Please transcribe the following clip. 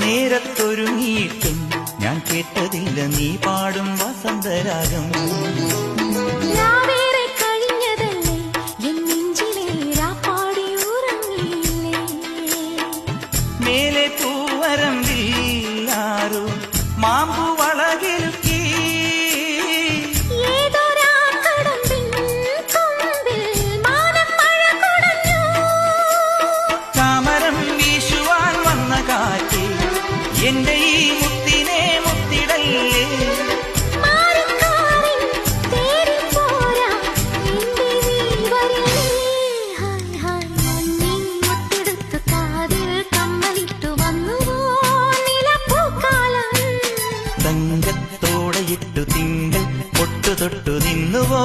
നേരത്തൊരുങ്ങിയിട്ടും ഞാൻ കേട്ടതില്ല നീ പാടും വസന്തരാഗം. മേലെ പൂവരമ്പിൽ ആരോ മാമ്പു വളകിലുക്കി ചാമരം വീശുവാൻ വന്ന കാറ്റ് എന്റെ ഈ മുത്തിനെ മുത്തിടല്ലേ. തങ്കത്തോടെ ഇട്ടു തിങ്കൾ പൊട്ടു തൊട്ടു നിന്നുവോ